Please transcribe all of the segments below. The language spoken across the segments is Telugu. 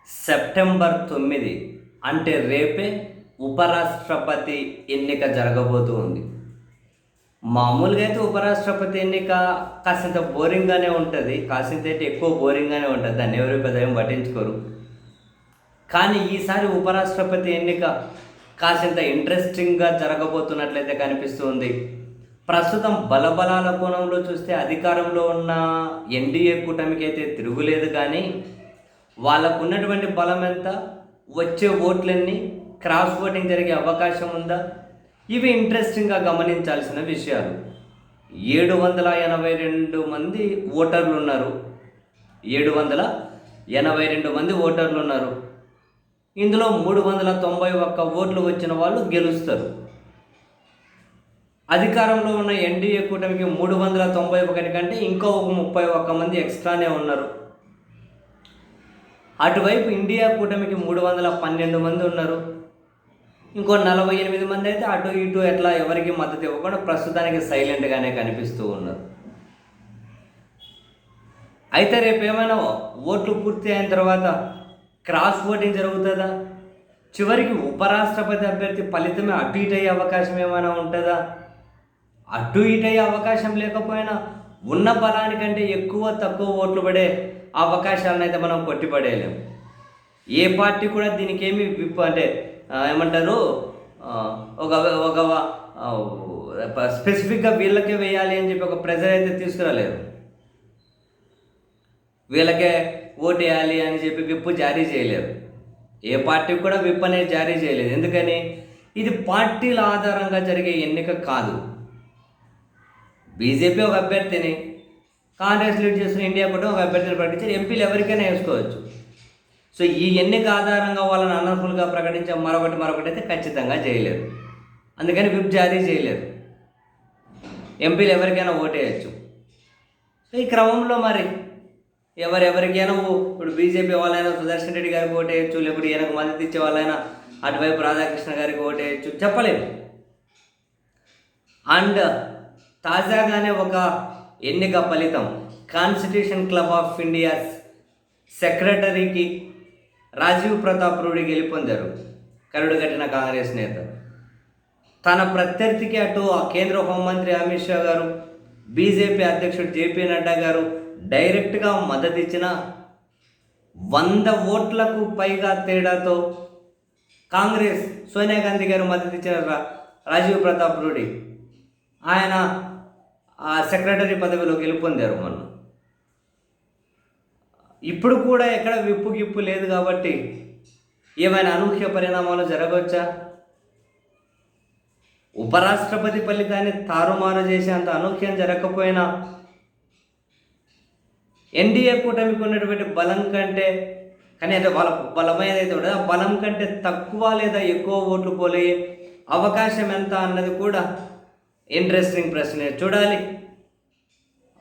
సెప్టెంబర్ 9 అంటే రేపే ఉపరాష్ట్రపతి ఎన్నిక జరగబోతూ ఉంది. మామూలుగా అయితే ఉపరాష్ట్రపతి ఎన్నిక కాసింత బోరింగ్గానే ఉంటుంది, కాసింత అయితే ఎక్కువ బోరింగ్గానే ఉంటుంది, దాన్ని ఎవరు పెద్ద ఏం పట్టించుకోరు. కానీ ఈసారి ఉపరాష్ట్రపతి ఎన్నిక కాసింత ఇంట్రెస్టింగ్గా జరగబోతున్నట్లయితే కనిపిస్తుంది. ప్రస్తుతం బలబలాల కోణంలో చూస్తే అధికారంలో ఉన్న ఎన్డీఏ కూటమికి అయితే తిరుగులేదు, కానీ వాళ్ళకు ఉన్నటువంటి బలం ఎంత, వచ్చే ఓట్లన్నీ, క్రాస్ ఓటింగ్ జరిగే అవకాశం ఉందా, ఇవి ఇంట్రెస్టింగ్గా గమనించాల్సిన విషయాలు. 782 మంది ఓటర్లు ఉన్నారు. 782 మంది ఓటర్లు ఉన్నారు. ఇందులో 391 ఓట్లు వచ్చిన వాళ్ళు గెలుస్తారు. అధికారంలో ఉన్న ఎన్డీఏ కూటమికి 391 కంటే ఇంకో 31 మంది ఎక్స్ట్రానే ఉన్నారు. అటువైపు ఇండియా కూటమికి 312 మంది ఉన్నారు. ఇంకో 48 మంది అయితే అటు ఇటు ఎట్లా ఎవరికి మద్దతు ఇవ్వకుండా ప్రస్తుతానికి సైలెంట్గానే కనిపిస్తూ ఉన్నారు. అయితే రేపు ఏమైనా ఓట్లు పూర్తి అయిన తర్వాత క్రాస్ ఓటింగ్ జరుగుతుందా, చివరికి ఉపరాష్ట్రపతి అభ్యర్థి ఫలితమే అటు ఇటు అయ్యే అవకాశం ఏమైనా ఉంటుందా? అటు ఇటు అయ్యే అవకాశం లేకపోయినా ఉన్న బలానికంటే ఎక్కువ తక్కువ ఓట్లు పడే అవకాశాలను అయితే మనం కొట్టిపడేయలేము. ఏ పార్టీ కూడా దీనికి ఏమి ఏమంటారు, ఒక ఒక స్పెసిఫిక్గా వీళ్ళకే వేయాలి అని చెప్పి ఒక ప్రెజర్ అయితే తీసుకురాలేరు. వీళ్ళకే ఓటు వేయాలి అని చెప్పి విప్పు జారీ చేయలేరు. ఏ పార్టీకి కూడా విప్ అనేది జారీ చేయలేదు. ఎందుకని? ఇది పార్టీల ఆధారంగా జరిగే ఎన్నిక కాదు. బీజేపీ ఒక అభ్యర్థిని, కాంగ్రెస్ లీడ్ చేస్తున్న ఇండియా కూడా ఒక అభ్యర్థిని ప్రకటించారు. ఎంపీలు ఎవరికైనా వేసుకోవచ్చు. సో ఈ ఎన్నిక ఆధారంగా వాళ్ళని అనర్హులుగా ప్రకటించే మరొకటి అయితే ఖచ్చితంగా చేయలేరు. అందుకని విప్ జారీ చేయలేరు. ఎంపీలు ఎవరికైనా ఓటేయచ్చు. సో ఈ క్రమంలో మరి ఎవరికైనా ఇప్పుడు బీజేపీ వాళ్ళైనా సుదర్శన్ రెడ్డి గారికి ఓటేయచ్చు, లేకపోతే ఈయనకు మద్దతు ఇచ్చే వాళ్ళైనా అటువైపు రాధాకృష్ణ గారికి ఓటేయచ్చు, చెప్పలేము. అండ్ తాజాగానే ఒక ఎన్నిక ఫలితం, కాన్స్టిట్యూషన్ క్లబ్ ఆఫ్ ఇండియా సెక్రటరీకి రాజీవ్ ప్రతాప్ రూడి గెలుపొందారు. కరుడు కట్టిన కాంగ్రెస్ నేత తన ప్రత్యర్థికి అటు కేంద్ర హోంమంత్రి అమిత్ షా గారు, బీజేపీ అధ్యక్షుడు జేపీ నడ్డా గారు డైరెక్ట్గా మద్దతు ఇచ్చిన 100 ఓట్లకు పైగా తేడాతో కాంగ్రెస్ సోనియా గాంధీ గారు మద్దతు ఇచ్చిన రాజీవ్ ప్రతాప్ రూడి ఆయన ఆ సెక్రటరీ పదవిలో గెలుపొందారు. మొన్న ఇప్పుడు కూడా ఎక్కడ విప్పు గిప్పు లేదు కాబట్టి ఏమైనా అనూహ్య పరిణామాలు జరగవచ్చా? ఉపరాష్ట్రపతి ఫలితాన్ని తారుమారు చేసేంత అనూహ్యం జరగకపోయినా ఎన్డీఏ కూటమికి ఉన్నటువంటి బలం కంటే, కానీ అంటే వాళ్ళ బలమైనదైతే ఉండదు, ఆ బలం కంటే తక్కువ లేదా ఎక్కువ ఓట్లు పోలే అవకాశం ఎంత అన్నది కూడా ఇంట్రెస్టింగ్ ప్రశ్నే. చూడాలి.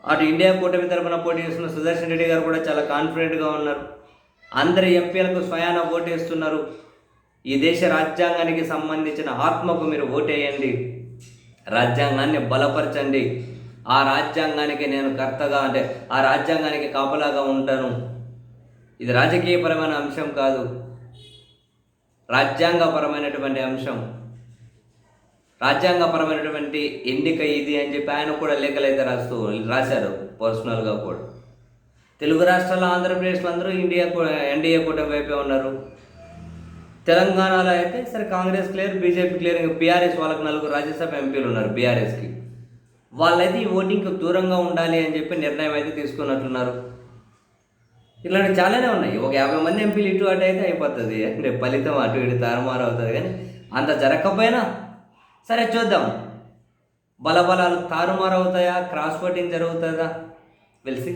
అటు ఇండియా కూటమి తరఫున పోటీ చేస్తున్న సుదర్శన్ రెడ్డి గారు కూడా చాలా కాన్ఫిడెంట్గా ఉన్నారు. అందరి ఎంపీలకు స్వయాన ఓటేస్తున్నారు. ఈ దేశ రాజ్యాంగానికి సంబంధించిన ఆత్మకు మీరు ఓటేయండి, రాజ్యాంగాన్ని బలపరచండి, ఆ రాజ్యాంగానికి నేను కర్తగా ఆ రాజ్యాంగానికి కాపలాగా ఉంటాను. ఇది రాజకీయపరమైన అంశం కాదు, రాజ్యాంగపరమైనటువంటి అంశం, రాజ్యాంగపరమైనటువంటి ఎన్నిక ఇది అని చెప్పి ఆయన కూడా లేఖలు అయితే రాశారు పర్సనల్గా కూడా. తెలుగు రాష్ట్రాల్లో ఆంధ్రప్రదేశ్లో అందరూ ఎన్డీఏ కూటమి వైపే ఉన్నారు. తెలంగాణలో అయితే సరే కాంగ్రెస్ క్లియర్, బీజేపీ క్లియర్, ఇంకా బీఆర్ఎస్ వాళ్ళకి 4 రాజ్యసభ ఎంపీలు ఉన్నారు. బీఆర్ఎస్కి వాళ్ళైతే ఈ ఓటింగ్కి దూరంగా ఉండాలి అని చెప్పి నిర్ణయం అయితే తీసుకున్నట్లున్నారు. ఇలాంటి చాలానే ఉన్నాయి. ఒక 50 మంది ఎంపీలు ఇటు అటు అయితే అయిపోతుంది, అంటే ఫలితం అటు ఇటు తారుమారు అవుతుంది. కానీ అంత జరగకపోయినా సరే చూద్దాం, బలబలాలు తారుమారు అవుతాయా, క్రాస్ ఓటింగ్ జరుగుతుందా, వెల్సి.